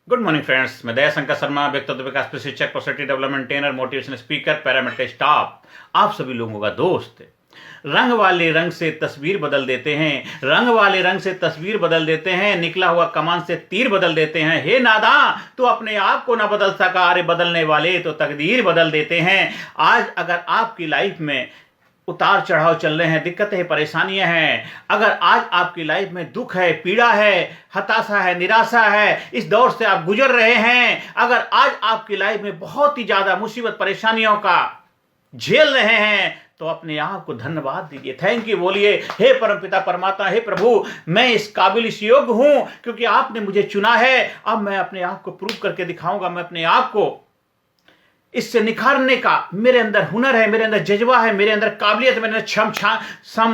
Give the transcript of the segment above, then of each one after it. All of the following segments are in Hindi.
गुड मॉर्निंग फ्रेंड्स, मैं दयाशंकर शर्मा, व्यक्तित्व विकास प्रशिक्षक, personality development trainer, motivational speaker, paramedical staff, आप सभी लोगों का दोस्त। रंग वाले रंग से तस्वीर बदल देते हैं, रंग वाले रंग से तस्वीर बदल देते हैं, निकला हुआ कमान से तीर बदल देते हैं। हे नादां, तू अपने आप को ना बदल सका, अरे बदलने वाले तो तकदीर बदल देते हैं। आज अगर आपकी लाइफ में उतार चढ़ाव चल रहे हैं, दिक्कतें हैं, परेशानियां हैं, अगर आज आपकी लाइफ में दुख है, पीड़ा है, हताशा है, निराशा है, इस दौर से आप गुजर रहे हैं, अगर आज आपकी लाइफ में बहुत ही ज्यादा मुसीबत परेशानियों का झेल रहे हैं, तो अपने आप को धन्यवाद दीजिए, थैंक यू बोलिए। हे परमपिता परमात्मा, हे प्रभु, मैं इस काबिल, इस योग्य हूं क्योंकि आपने मुझे चुना है। अब मैं अपने आप को प्रूव करके दिखाऊंगा, मैं अपने आप को इससे निखारने का मेरे अंदर हुनर है, मेरे अंदर जज्बा है, मेरे अंदर काबिलियत, मेरे अंदर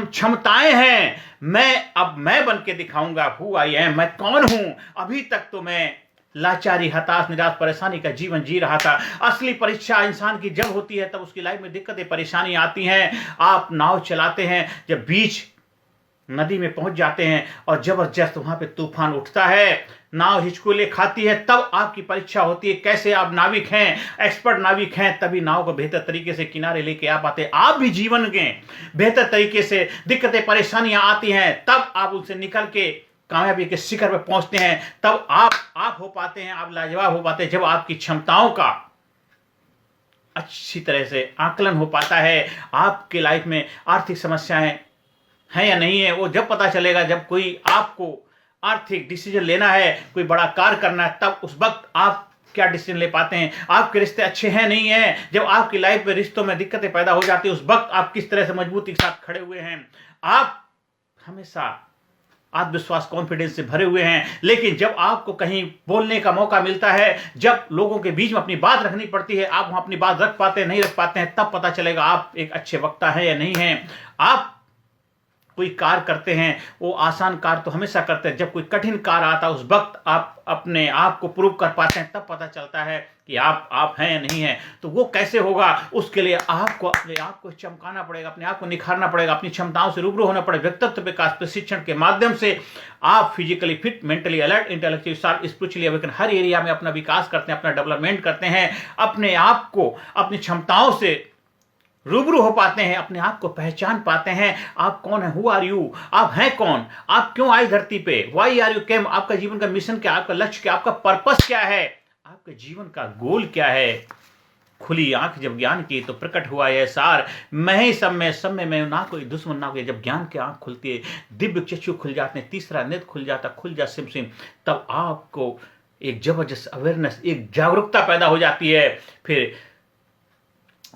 क्षमताएं हैं। मैं बन के दिखाऊंगा हु आई एम, मैं कौन हूं। अभी तक तो मैं लाचारी, हताश, निराश, परेशानी का जीवन जी रहा था। असली परीक्षा इंसान की जब होती है तब उसकी लाइफ में दिक्कतें, परेशानी आती हैं। आप नाव चलाते हैं, जब बीच नदी में पहुंच जाते हैं और जबरदस्त वहां पे तूफान उठता है, नाव हिचकोले खाती है, तब आपकी परीक्षा होती है कैसे आप नाविक हैं, एक्सपर्ट नाविक हैं, तभी नाव को बेहतर तरीके से किनारे लेके आ पाते। आप भी जीवन के बेहतर तरीके से दिक्कतें, परेशानियां आती हैं, तब आप उनसे निकल के कामयाबी के शिखर पर पहुंचते हैं। तब आप हो पाते हैं, आप लाजवाब हो पाते हैं, जब आपकी क्षमताओं का अच्छी तरह से आकलन हो पाता है। आपके लाइफ में आर्थिक समस्याएं है या नहीं है, वो जब पता चलेगा, जब कोई आपको आर्थिक डिसीजन लेना है, कोई बड़ा कार्य करना है, तब उस वक्त आप क्या डिसीजन ले पाते हैं। आपके रिश्ते अच्छे हैं नहीं है, जब आपकी लाइफ में रिश्तों में दिक्कतें पैदा हो जाती है, उस वक्त आप किस तरह से मजबूती के साथ खड़े हुए हैं। आप हमेशा आत्मविश्वास, कॉन्फिडेंस से भरे हुए हैं, लेकिन जब आपको कहीं बोलने का मौका मिलता है, जब लोगों के बीच में अपनी बात रखनी पड़ती है, आप वहां अपनी बात रख पाते हैं, नहीं रख पाते हैं, तब पता चलेगा आप एक अच्छे वक्ता हैं या नहीं हैं। आप कोई कार्य करते हैं, वो आसान कार्य तो हमेशा करते हैं, जब कोई कठिन कार्य आता है उस वक्त आप अपने आप को प्रूव कर पाते हैं, तब पता चलता है कि आप हैं या नहीं हैं। तो वो कैसे होगा, उसके लिए आपको अपने आप को चमकाना पड़ेगा, अपने आप को निखारना पड़ेगा, अपनी क्षमताओं से रूबरू होना पड़ेगा। व्यक्तित्व विकास प्रशिक्षण के माध्यम से आप physically fit, mentally alert, intellectually sharp, spiritually awaken, हर एरिया में अपना विकास करते हैं, अपना डेवलपमेंट करते हैं, अपने आप को अपनी क्षमताओं से रूबरू हो पाते हैं, अपने आप को पहचान पाते हैं। आप कौन है, हु आर यू, आप हैं कौन, आप क्यों आए धरती पे, व्हाई आर यू केम, आपका जीवन का मिशन क्या, आपका लक्ष्य क्या, आपका पर्पस क्या है, आपके जीवन का गोल क्या है। खुली आंख जब ज्ञान की तो प्रकट हुआ यह सार, मैं ही सब में मैं ना कोई दुश्मन ना कोई। जब ज्ञान की आंख खुलती है, दिव्य चक्षु खुल जाते हैं, तीसरा नेत्र खुल जा सिम सिम, तब आपको एक जबरदस्त अवेयरनेस, एक जागरूकता पैदा हो जाती है। फिर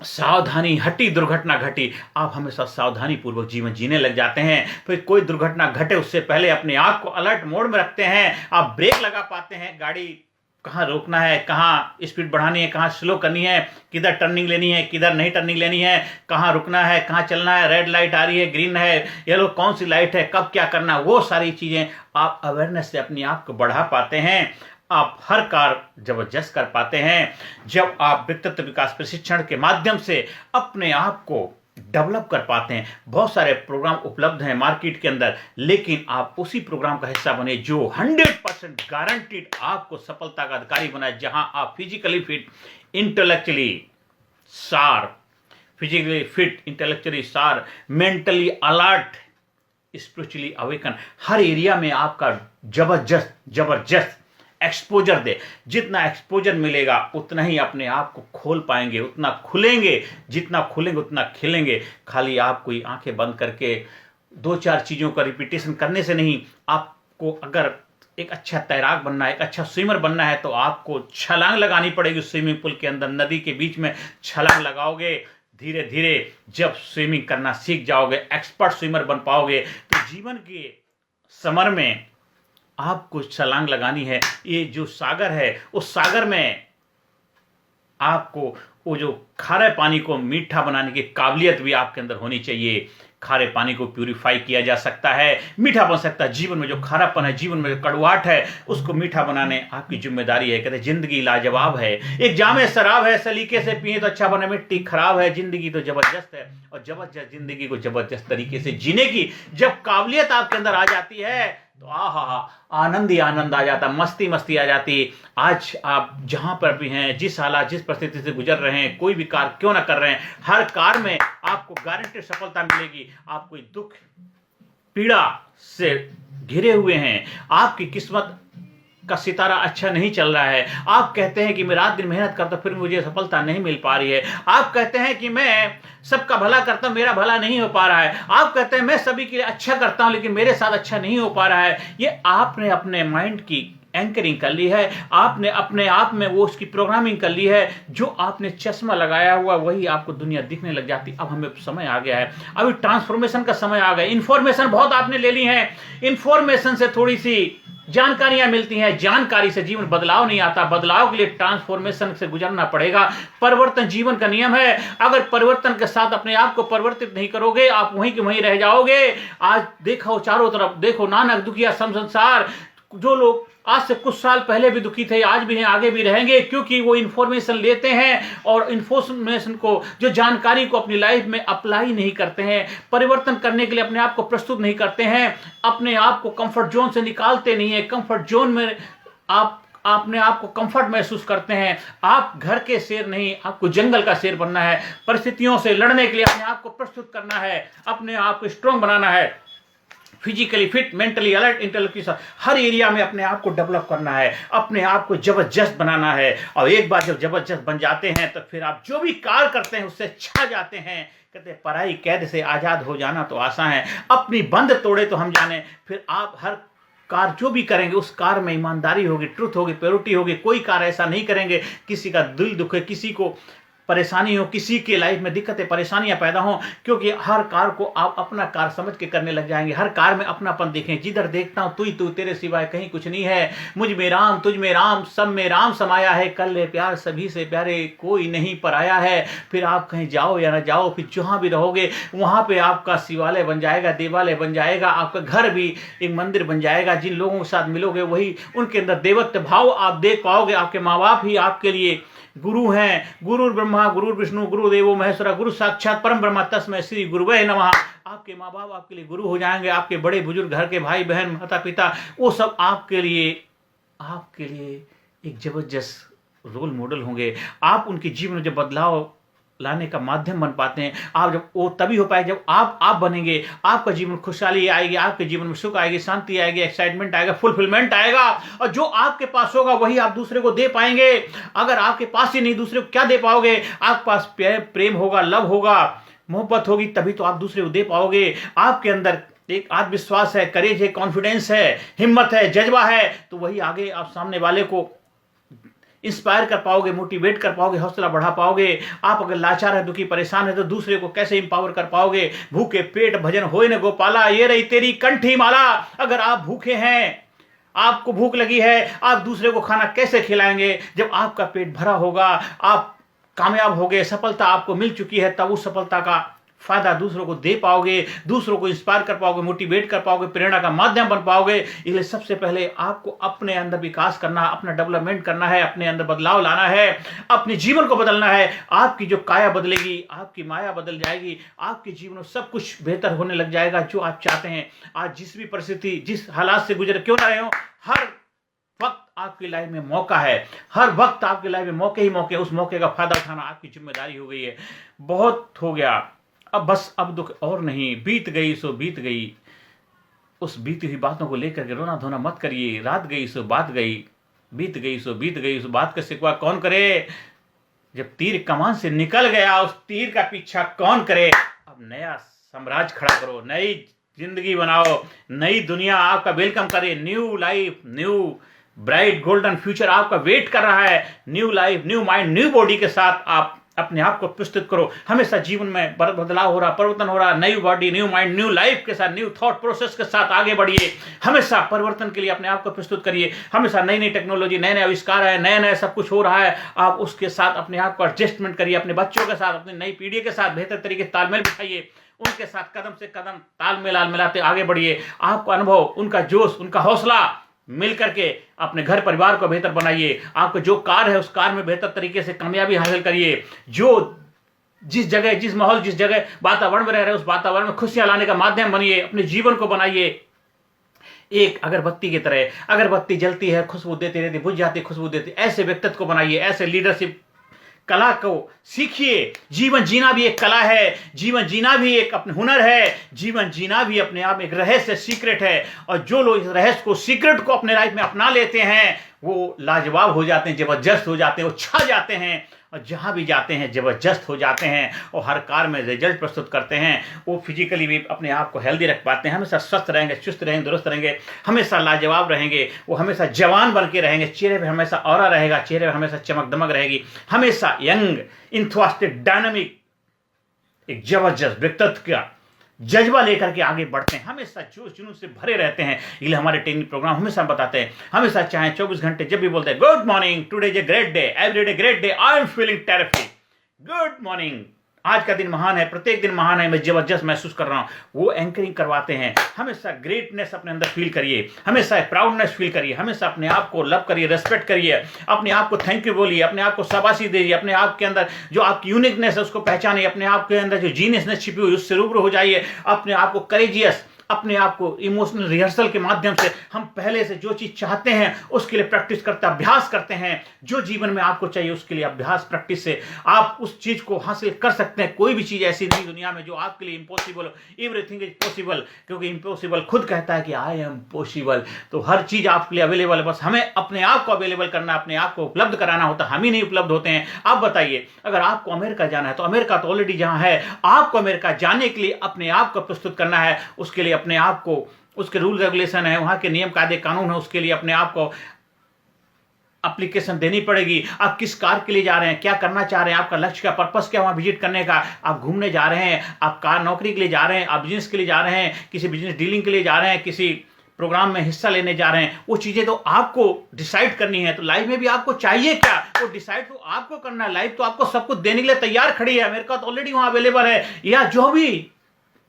सावधानी हटी, दुर्घटना घटी, आप हमेशा सावधानी पूर्वक जीवन जीने लग जाते हैं। फिर कोई दुर्घटना घटे उससे पहले अपने आप को अलर्ट मोड में रखते हैं, आप ब्रेक लगा पाते हैं, गाड़ी कहाँ रोकना है, कहाँ स्पीड बढ़ानी है, कहाँ स्लो करनी है, किधर टर्निंग लेनी है, किधर नहीं टर्निंग लेनी है, कहाँ रुकना है, कहाँ चलना है, रेड लाइट आ रही है, ग्रीन है, येलो, कौन सी लाइट है, कब क्या करना, वो सारी चीजें आप अवेयरनेस से अपने आप को बढ़ा पाते हैं। आप हर कार्य जबरदस्त कर पाते हैं जब आप व्यक्तित्व विकास प्रशिक्षण के माध्यम से अपने आप को डेवलप कर पाते हैं। बहुत सारे प्रोग्राम उपलब्ध हैं मार्केट के अंदर, लेकिन आप उसी प्रोग्राम का हिस्सा बने जो 100% गारंटीड आपको सफलता का अधिकारी बनाए, जहां आप physically fit, intellectually sharp, physically fit, intellectually sharp, mentally alert, spiritually awaken, हर एरिया में आपका जबरदस्त एक्सपोजर दे। जितना एक्सपोजर मिलेगा उतना ही अपने आप को खोल पाएंगे, उतना खुलेंगे, जितना खुलेंगे उतना खिलेंगे। खाली आप कोई आंखें बंद करके 2-4 चीजों का रिपीटेशन करने से नहीं। आपको अगर एक अच्छा तैराक बनना है, एक अच्छा स्विमर बनना है, तो आपको छलांग लगानी पड़ेगी स्विमिंग पूल के अंदर, नदी के बीच में छलांग लगाओगे। धीरे धीरे जब स्विमिंग करना सीख जाओगे, एक्सपर्ट स्विमर बन पाओगे, तो जीवन के समर में आपको छलांग लगानी है। ये जो सागर है, उस सागर में आपको वो जो खारे पानी को मीठा बनाने की काबिलियत भी आपके अंदर होनी चाहिए। खारे पानी को प्यूरिफाई किया जा सकता है, मीठा बन सकता है। जीवन में जो खारापन है, जीवन में जो कड़वाहट है, उसको मीठा बनाने आपकी जिम्मेदारी है। कहते हैं जिंदगी लाजवाब है, एक जामे शराब है, सलीके से पिए तो अच्छा बने, मिट्टी खराब है, जिंदगी तो जबरदस्त है। और जबरदस्त जिंदगी को जबरदस्त तरीके से जीने की जब काबिलियत आपके अंदर आ जाती है, तो आनंद ही आनंद आ जाता, मस्ती मस्ती आ जाती। आज आप जहां पर भी हैं, जिस हालात जिस परिस्थिति से गुजर रहे हैं, कोई भी कार्य क्यों ना कर रहे हैं, हर कार्य में आपको गारंटेड सफलता मिलेगी। आप कोई दुख पीड़ा से घिरे हुए हैं, आपकी किस्मत का सितारा अच्छा नहीं चल रहा है, आप कहते हैं कि मैं रात दिन मेहनत करता फिर मुझे सफलता नहीं मिल पा रही है, आप कहते हैं कि मैं सबका भला करता हूं मेरा भला नहीं हो पा रहा है, आप कहते हैं मैं सभी के लिए अच्छा करता हूं लेकिन मेरे साथ अच्छा नहीं हो पा रहा है, ये आपने अपने माइंड की एंकरिंग कर ली है, आपने अपने आप में वो उसकी प्रोग्रामिंग कर ली है। जो आपने चश्मा लगाया हुआ वही आपको दुनिया दिखने लग जाती। अब हमें समय आ गया है, अभी ट्रांसफॉर्मेशन का समय आ गया। इंफॉर्मेशन बहुत आपने ले ली है, इंफॉर्मेशन से थोड़ी सी जानकारियां मिलती हैं, जानकारी से जीवन बदलाव नहीं आता। बदलाव के लिए ट्रांसफॉर्मेशन से गुजरना पड़ेगा। परिवर्तन जीवन का नियम है, अगर परिवर्तन के साथ अपने आप को परिवर्तित नहीं करोगे आप वहीं के वहीं रह जाओगे। आज देखो चारों तरफ, देखो नानक दुखिया सम संसार, जो लोग आज से कुछ साल पहले भी दुखी थे आज भी हैं आगे भी रहेंगे, क्योंकि वो इन्फॉर्मेशन लेते हैं और इन्फॉर्मेशन को, जो जानकारी को अपनी लाइफ में अप्लाई नहीं करते हैं, परिवर्तन करने के लिए अपने आप को प्रस्तुत नहीं करते हैं, अपने आप को कंफर्ट जोन से निकालते नहीं है। कंफर्ट जोन में आप अपने आप को कंफर्ट महसूस करते हैं। आप घर के शेर नहीं, आपको जंगल का शेर बनना है। परिस्थितियों से लड़ने के लिए अपने आप को प्रस्तुत करना है, अपने आप को स्ट्रांग बनाना है, physically fit, mentally alert, intellectual, हर एरिया में अपने आप को डेवलप करना है, अपने आप को जबरदस्त बनाना है। और एक बार जब जबरदस्त बन जाते हैं तो फिर आप जो भी कार्य करते हैं उससे छा जाते हैं। कहते हैं पराई कैद से आजाद हो जाना तो आसान है, अपनी बंद तोड़े तो हम जाने। फिर आप हर कार्य जो भी करेंगे उस कार्य में ईमानदारी होगी, ट्रुथ होगी, प्योरिटी होगी। कोई कार्य ऐसा नहीं करेंगे किसी का दिल दुखे, किसी को परेशानी हो, किसी के लाइफ में दिक्कतें परेशानियां पैदा हों, क्योंकि हर कार्य को आप अपना कार्य समझ के करने लग जाएंगे। हर कार्य में अपनापन देखें। जिधर देखता हूं तू ही तू, तेरे सिवाय कहीं कुछ नहीं है। मुझ में राम, तुझ में राम, सब में राम समाया है। कर ले प्यार सभी से प्यारे, कोई नहीं पराया है। फिर आप कहीं जाओ या ना जाओ, फिर जहां भी रहोगे वहां पे आपका शिवालय बन जाएगा, देवालय बन जाएगा, आपका घर भी एक मंदिर बन जाएगा। जिन लोगों के साथ मिलोगे वही उनके अंदर देवत्व भाव आप देख पाओगे। आपके माँ बाप ही आपके लिए गुरु हैं। गुरु ब्रह्मा गुरु विष्णु गुरु देवो महेश्वरा, गुरु साक्षात परम ब्रह्मा तस्मै श्री गुरुवे नमः। आपके माँ बाप आपके लिए गुरु हो जाएंगे। आपके बड़े बुजुर्ग, घर के भाई बहन, माता पिता, वो सब आपके लिए एक जबरदस्त रोल मॉडल होंगे। आप उनके जीवन में जब बदलाव लाने का माध्यम बन पाते हैं, आप जब वो तभी हो पाए जब आप बनेंगे। आपका जीवन खुशहाली आएगी, आपके जीवन में सुख आएगी, शांति आएगी, एक्साइटमेंट आएगा, फुलफिलमेंट आएगा। और जो आपके पास होगा वही आप दूसरे को दे पाएंगे। अगर आपके पास ही नहीं, दूसरे को क्या दे पाओगे? आपके पास प्रेम होगा, लव होगा, मोहब्बत होगी, तभी तो आप दूसरे को दे पाओगे। आपके अंदर एक आत्मविश्वास है, करेज है, कॉन्फिडेंस है, हिम्मत है, जज्बा है, तो वही आगे आप सामने वाले को इंस्पायर कर पाओगे, मोटिवेट कर पाओगे, हौसला बढ़ा पाओगे। आप अगर लाचार है, दुखी, परेशान है तो दूसरे को कैसे इंपावर कर पाओगे? भूखे पेट भजन होए न गोपाला, ये रही तेरी कंठी माला। अगर आप भूखे हैं, आपको भूख लगी है, आप दूसरे को खाना कैसे खिलाएंगे? जब आपका पेट भरा होगा, आप कामयाब हो गए, सफलता आपको मिल चुकी है, तब उस सफलता का फायदा दूसरों को दे पाओगे, दूसरों को इंस्पायर कर पाओगे, मोटिवेट कर पाओगे, प्रेरणा का माध्यम बन पाओगे। इसलिए सबसे पहले आपको अपने अंदर विकास करना, अपना डेवलपमेंट करना है, अपने अंदर बदलाव लाना है, अपने जीवन को बदलना है। आपकी जो काया बदलेगी, आपकी माया बदल जाएगी, आपके जीवन में सब कुछ बेहतर होने लग जाएगा जो आप चाहते हैं। आज जिस भी परिस्थिति, जिस हालात से गुजर क्यों ना रहे हो, हर वक्त आपकी लाइफ में मौका है, हर वक्त आपकी लाइफ में मौके ही मौके। उस मौके का फायदा उठाना आपकी जिम्मेदारी हो गई है। बहुत हो गया, अब बस, अब दुख और नहीं, बीत गई सो बीत गई। उस बीती हुई बातों को लेकर के रोना धोना मत करिए। रात गई सो बात गई, बीत गई सो बीत गई। उस बात का सिकवा कौन करे? जब तीर कमान से निकल गया, उस तीर का पीछा कौन करे? अब नया साम्राज्य खड़ा करो, नई जिंदगी बनाओ, नई दुनिया आपका वेलकम करे। New life, new bright golden future आपका वेट कर रहा है। New life, new mind, new body के साथ आप अपने आप को प्रस्तुत करो। हमेशा जीवन में बदलाव हो रहा, परिवर्तन हो रहा, नई body, new mind, new life के साथ, न्यू थॉट प्रोसेस के साथ आगे बढ़िए। हमेशा परिवर्तन के लिए अपने आप को प्रस्तुत करिए। हमेशा नई नई टेक्नोलॉजी, नए नए आविष्कार है, नया नया सब कुछ हो रहा है, आप उसके साथ अपने आप को एडजस्टमेंट करिए। अपने बच्चों के साथ, अपनी नई पीढ़ी के साथ बेहतर तरीके से तालमेल बिठाइए। उनके साथ कदम से कदम तालमेल मिलाते आगे बढ़िए। आपका अनुभव, उनका जोश, उनका हौसला मिल करके अपने घर परिवार को बेहतर बनाइए। आपको जो कार्य है उस कार्य में बेहतर तरीके से कामयाबी हासिल करिए। जो जिस जगह, जिस माहौल, जिस जगह वातावरण में रह रहे हैं उस वातावरण में खुशियां लाने का माध्यम बनिए। अपने जीवन को बनाइए एक अगरबत्ती की तरह, अगरबत्ती जलती है, खुशबू देती रहती, बुझ जाती, खुशबू देती। ऐसे व्यक्तित्व को बनाइए, ऐसे लीडरशिप कला को सीखिए। जीवन जीना भी एक कला है, जीवन जीना भी एक अपने हुनर है, जीवन जीना भी अपने आप में एक रहस्य, सीक्रेट है। और जो लोग इस रहस्य को, सीक्रेट को अपने लाइफ में अपना लेते हैं, वो लाजवाब हो जाते हैं, जबरदस्त हो जाते हैं, वो छा जाते हैं, और जहां भी जाते हैं जबरदस्त हो जाते हैं, और हर कार्य में रिजल्ट प्रस्तुत करते हैं। वो फिजिकली भी अपने आप को हेल्दी रख पाते हैं, हमेशा स्वस्थ रहेंगे, चुस्त रहेंगे, दुरुस्त रहेंगे, हमेशा लाजवाब रहेंगे, वो हमेशा जवान बन के रहेंगे, चेहरे पे हमेशा ऑरा रहेगा, चेहरे पे हमेशा चमक दमक रहेगी, हमेशा यंग, इंथुसियास्टिक, डायनामिक, एक जबरदस्त व्यक्तित्व का जज्बा लेकर के आगे बढ़ते हैं, हमेशा जोश जुनून से भरे रहते हैं। इसलिए हमारे ट्रेनिंग प्रोग्राम हमेशा बताते हैं, हमेशा चाहे 24 घंटे जब भी बोलते हैं, good morning, today is a great day, every day great day, I am feeling terrific, good morning, आज का दिन महान है, प्रत्येक दिन महान है, मैं जबरदस्त महसूस कर रहा हूं। वो एंकरिंग करवाते हैं। हमेशा ग्रेटनेस अपने अंदर फील करिए, हमेशा प्राउडनेस फील करिए, हमेशा अपने आप को लव करिए, रेस्पेक्ट करिए, अपने आप को थैंक यू बोलिए, अपने आप को शाबाशी दीजिए, अपने आप के अंदर जो आपकी यूनिकनेस है उसको पहचानिए, अपने आप के अंदर जो जीनियसनेस छिपी हुई उससे रूबरू हो जाइए, अपने आप को करेजियस, अपने आप को इमोशनल रिहर्सल के माध्यम से हम पहले से जो चीज चाहते हैं उसके लिए प्रैक्टिस करते, अभ्यास करते हैं। जो जीवन में आपको चाहिए उसके लिए अभ्यास, प्रैक्टिस से आप उस चीज को हासिल कर सकते हैं। कोई भी चीज ऐसी नहीं दुनिया में जो आपके लिए इम्पॉसिबल हो, एवरीथिंग इज पॉसिबल, क्योंकि इम्पॉसिबल खुद कहता है कि आई एम पॉसिबल। तो हर चीज आपके लिए अवेलेबल है, बस हमें अपने आप को अवेलेबल करना, अपने आप को उपलब्ध कराना होता है, हम ही नहीं उपलब्ध होते हैं। आप बताइए, अगर आपको अमेरिका जाना है तो अमेरिका तो ऑलरेडी जहां है, आपको अमेरिका जाने के लिए अपने आप को प्रस्तुत करना है, उसके लिए अपने आप को, उसके रूल रेगुलेशन है, वहां के नियम कायदे कानून है, उसके लिए अपने आप को एप्लीकेशन देनी पड़ेगी। आप किस कार के लिए जा रहे हैं, क्या करना चाह रहे हैं, आपका लक्ष्य क्या, पर्पस क्या वहां विजिट करने का, आप घूमने जा रहे हैं, आप कार नौकरी के लिए जा रहे हैं, आप बिजनेस के लिए जा रहे हैं, किसी बिजनेस डीलिंग के लिए जा रहे हैं, किसी प्रोग्राम में हिस्सा लेने जा रहे हैं, वो चीजें तो आपको डिसाइड करनी है। तो लाइफ में भी आपको चाहिए क्या, वो डिसाइड तो आपको करना है। लाइफ तो आपको सब कुछ देने के लिए तैयार खड़ी है, अमेरिका तो ऑलरेडी वहां अवेलेबल है, या जो भी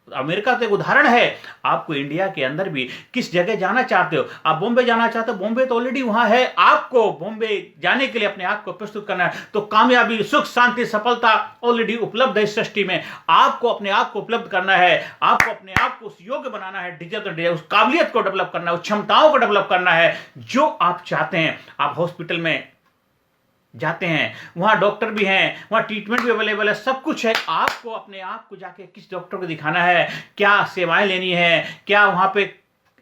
अमेरिका तो एक उदाहरण है। आपको इंडिया के अंदर भी किस जगह जाना चाहते हो, आप बॉम्बे जाना चाहते हो, बॉम्बे तो ऑलरेडी वहां है, आपको बॉम्बे जाने के लिए अपने आप को प्रस्तुत करना है। तो कामयाबी, सुख, शांति, सफलता ऑलरेडी उपलब्ध है इस सृष्टि में, आपको अपने आप को उपलब्ध करना है, आपको अपने आप को उस योग्य बनाना है, डिजिटल उस काबिलियत को डेवलप करना है, उस क्षमताओं को डेवलप करना है जो आप चाहते हैं। आप हॉस्पिटल में जाते हैं, वहां डॉक्टर भी हैं, वहां ट्रीटमेंट भी अवेलेबल है, सब कुछ है। आपको अपने आप को जाके किस डॉक्टर को दिखाना है, क्या सेवाएं लेनी है, क्या वहां पे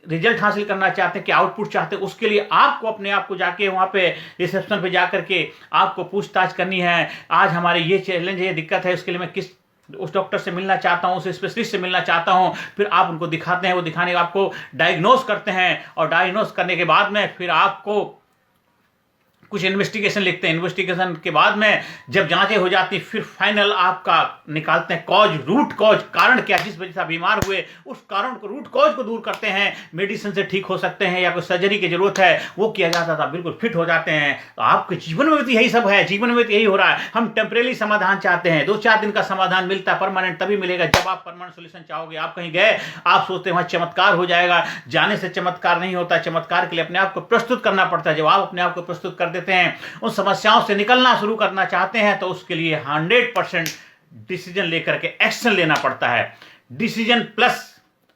रिजल्ट हासिल करना चाहते हैं, क्या आउटपुट चाहते हैं, उसके लिए आपको अपने आप को जाके वहां पे रिसेप्शन पे जाकर के आपको पूछताछ करनी है। आज हमारे ये चैलेंज है, ये दिक्कत है, उसके लिए मैं किस उस डॉक्टर से मिलना चाहता हूं, उस स्पेशलिस्ट से मिलना चाहता हूं। फिर आप उनको दिखाते हैं, वो दिखाने का आपको डायग्नोस करते हैं, और डायग्नोस करने के बाद में फिर आपको कुछ इन्वेस्टिगेशन लिखते हैं। इन्वेस्टिगेशन के बाद में जब जांचें हो जाती, फिर फाइनल आपका निकालते हैं कॉज, रूट कॉज, कारण क्या, जिस वजह से आप बीमार हुए, उस कारण को, रूट कॉज को दूर करते हैं। मेडिसिन से ठीक हो सकते हैं, या कोई सर्जरी की जरूरत है वो किया जाता था, बिल्कुल फिट हो जाते हैं। तो आपके जीवन में भी यही सब है, जीवन में भी यही हो रहा है। हम टेम्परेरी समाधान चाहते हैं, 2-4 दिन का समाधान मिलता है, परमानेंट तभी मिलेगा जब आप परमानेंट सोल्यूशन चाहोगे। आप कहीं गए, आप सोचते हैं वहां चमत्कार हो जाएगा, जाने से चमत्कार नहीं होता। चमत्कार के लिए अपने आप को प्रस्तुत करना पड़ता है। जब आप अपने आप को प्रस्तुत कर देते हैं, उन समस्याओं से निकलना शुरू करना चाहते हैं, तो उसके लिए 100% डिसीजन लेकर के एक्शन लेना पड़ता है। डिसीजन प्लस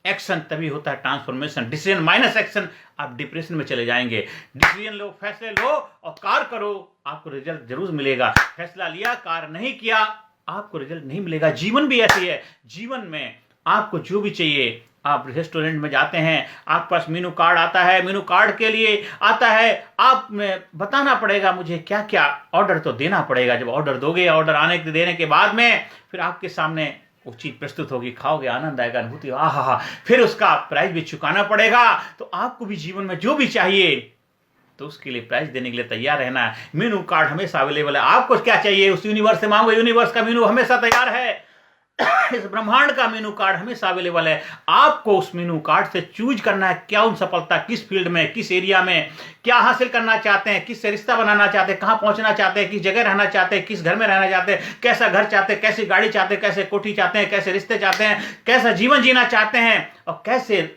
एक्शन तभी होता है ट्रांसफॉर्मेशन। डिसीजन माइनस एक्शन, आप डिप्रेशन में चले जाएंगे। डिसीजन लो, फैसले लो और कार्य करो, आपको रिजल्ट जरूर मिलेगा। फैसला लिया, कार्य नहीं किया, आपको रिजल्ट नहीं मिलेगा। जीवन भी ऐसी है, जीवन में आपको जो भी चाहिए, आप रेस्टोरेंट में जाते हैं, आपके पास मेनू कार्ड आता है, मेनू कार्ड के लिए आता है, आप में बताना पड़ेगा मुझे क्या क्या, ऑर्डर तो देना पड़ेगा। जब ऑर्डर दोगे, ऑर्डर आने के देने के बाद में फिर आपके सामने वो चीज प्रस्तुत होगी, खाओगे, आनंद आएगा, अनुभूति, आहा, फिर उसका प्राइस भी चुकाना पड़ेगा। तो आपको भी जीवन में जो भी चाहिए, तो उसके लिए प्राइस देने के लिए तैयार रहना है। मेनू कार्ड हमेशा अवेलेबल है। आपको क्या चाहिए उस यूनिवर्स से मांगो, यूनिवर्स का मेनू हमेशा तैयार है। इस ब्रह्मांड का मेनू कार्ड हमेशा अवेलेबल है। आपको उस मेनू कार्ड से चूज करना है, क्या उन सफलता, किस फील्ड में, किस एरिया में क्या हासिल करना चाहते हैं, किससे रिश्ता बनाना चाहते हैं, कहां पहुंचना चाहते हैं, किस जगह रहना चाहते हैं, किस घर में रहना चाहते हैं, कैसा घर चाहते हैं, कैसी गाड़ी चाहते हैं, कैसे कोठी चाहते हैं, कैसे रिश्ते चाहते हैं, कैसा जीवन जीना चाहते हैं, और कैसे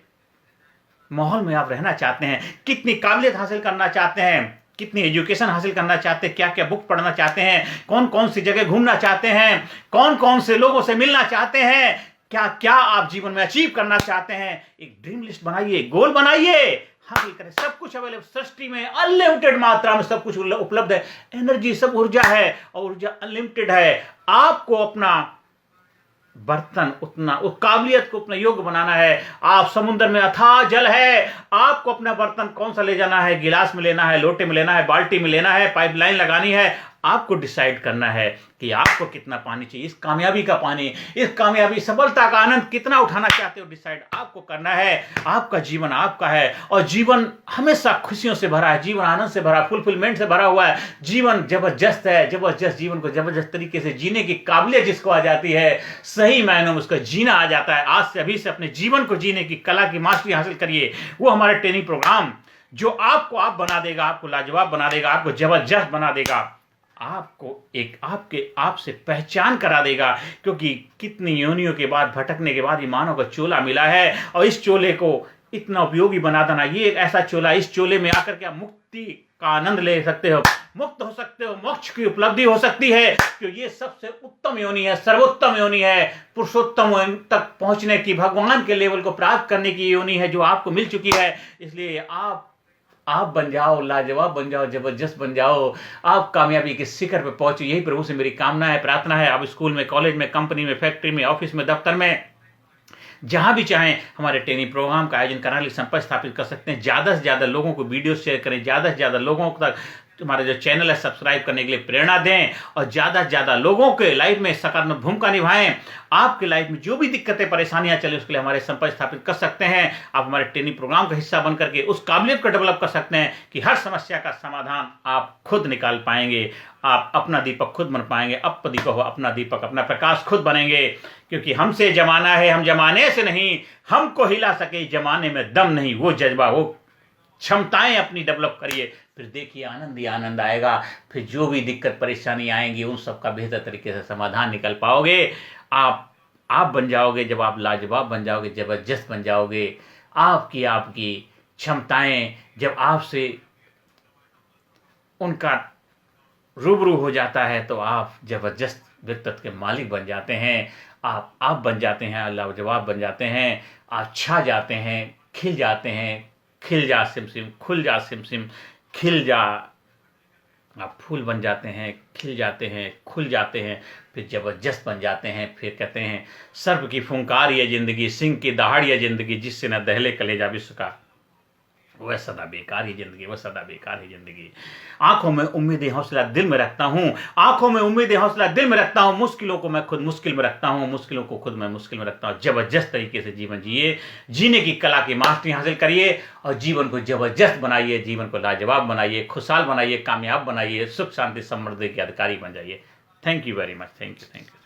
माहौल में आप रहना चाहते हैं, कितनी काबिलियत हासिल करना चाहते हैं, कितनी एजुकेशन हासिल करना चाहते हैं, क्या क्या बुक पढ़ना चाहते हैं, कौन कौन सी जगह घूमना चाहते हैं, कौन कौन से लोगों से मिलना चाहते हैं, क्या क्या आप जीवन में अचीव करना चाहते हैं, एक ड्रीम लिस्ट बनाइए, गोल बनाइए, हासिल करें। सब कुछ अवेलेबल सृष्टि में, अनलिमिटेड मात्रा में सब कुछ उपलब्ध है। एनर्जी, सब ऊर्जा है और ऊर्जा अनलिमिटेड है। आपको अपना बर्तन उतना उस काबिलियत को अपना योग्य बनाना है। आप समुद्र में अथाह जल है, आपको अपना बर्तन कौन सा ले जाना है, गिलास में लेना है, लोटे में लेना है, बाल्टी में लेना है, पाइपलाइन लगानी है, आपको डिसाइड करना है कि आपको कितना पानी चाहिए। इस कामयाबी का पानी, इस कामयाबी सफलता का आनंद कितना उठाना चाहते हो, डिसाइड आपको करना है। आपका जीवन आपका है और जीवन हमेशा खुशियों से भरा है, जीवन आनंद से भरा, फुलफिलमेंट से भरा हुआ है। जीवन जबरदस्त है, जबरदस्त जीवन को जबरदस्त तरीके से जीने की काबिलियत जिसको आ जाती है, सही मायनों में उसका जीना आ जाता है। आज से अभी से अपने जीवन को जीने की कला की मास्टरी हासिल करिए। वो हमारे ट्रेनिंग प्रोग्राम जो आपको आप बना देगा, आपको लाजवाब बना देगा, आपको जबरदस्त बना देगा, आपको एक आपके आप से पहचान करा देगा। क्योंकि कितनी योनियों के बाद, भटकने के बाद ये मानव का चोला मिला है और इस चोले को इतना उपयोगी बना देना, ये एक ऐसा चोला, इस चोले में आकर के आप मुक्ति का आनंद ले सकते हो, मुक्त हो सकते हो, मोक्ष की उपलब्धि हो सकती है। क्योंकि ये सबसे उत्तम योनि है, सर्वोत्तम योनि है, पुरुषोत्तम तक पहुंचने की, भगवान के लेवल को प्राप्त करने की योनि है जो आपको मिल चुकी है। इसलिए आप बन जाओ, लाजवाब बन जाओ, जबरदस्त बन जाओ, आप कामयाबी के शिखर पे पहुंचो। यही प्रभु से मेरी कामना है, प्रार्थना है। आप स्कूल में, कॉलेज में, कंपनी में, फैक्ट्री में, ऑफिस में, दफ्तर में, जहां भी चाहें हमारे ट्रेनिंग प्रोग्राम का आयोजन कराने के लिए संपर्क स्थापित कर सकते हैं। ज़्यादा से ज़्यादा लोगों को वीडियो शेयर करें, ज़्यादा से ज़्यादा लोगों तक हमारा जो चैनल है सब्सक्राइब करने के लिए प्रेरणा दें और ज़्यादा से ज़्यादा लोगों के लाइफ में सकारात्मक भूमिका निभाएं। आपके लाइफ में जो भी दिक्कतें, परेशानियां चले, उसके लिए हमारे संपर्क स्थापित कर सकते हैं। आप हमारे ट्रेनिंग प्रोग्राम का हिस्सा बन करके उस काबिलियत को डेवलप कर सकते हैं कि हर समस्या का समाधान आप खुद निकाल पाएंगे। आप अपना दीपक खुद बन पाएंगे, अपना दीपक, अपना प्रकाश खुद बनेंगे। क्योंकि हमसे जमाना है, हम जमाने से नहीं, हमको हिला सके जमाने में दम नहीं। वो जज्बा, वो क्षमताएं अपनी डेवलप करिए, फिर देखिए आनंद ही आनंद आएगा। फिर जो भी दिक्कत परेशानी आएंगी उन सब का बेहतर तरीके से समाधान निकल पाओगे। आप बन जाओगे, जब आप लाजवाब बन जाओगे, जबरदस्त बन जाओगे। आपकी क्षमताएं जब आपसे उनका रूबरू हो जाता है तो आप जबरदस्त व्यक्तित्व के मालिक बन जाते हैं। आप बन जाते हैं, लाजवाब बन जाते हैं, आप छा जाते हैं, खिल जाते हैं। खिल जा सिमसिम, खुल जा सिमसिम, खिल जा। आप फूल बन जाते हैं, खिल जाते हैं, खुल जाते हैं, फिर जबरदस्त बन जाते हैं। फिर कहते हैं सर्प की फुंकार ये जिंदगी, सिंह की दहाड़ ये जिंदगी, जिससे न दहले कलेजा विश्व का, वह सदा बेकार ही जिंदगी, वह सदा बेकार ही जिंदगी। आंखों में उम्मीद हौसला दिल में रखता हूँ, आंखों में उम्मीद हौसला दिल में रखता हूँ। मुश्किलों को मैं खुद मुश्किल में रखता हूँ, मुश्किलों को खुद मैं मुश्किल में रखता हूँ। जबरदस्त तरीके से जीवन जिए, जीने की कला की मास्टरी हासिल करिए और जीवन को जबरदस्त बनाइए, जीवन को लाजवाब बनाइए, खुशहाल बनाइए, कामयाब बनाइए, सुख शांति समृद्धि के अधिकारी बन जाइए। Thank you very much. Thank you.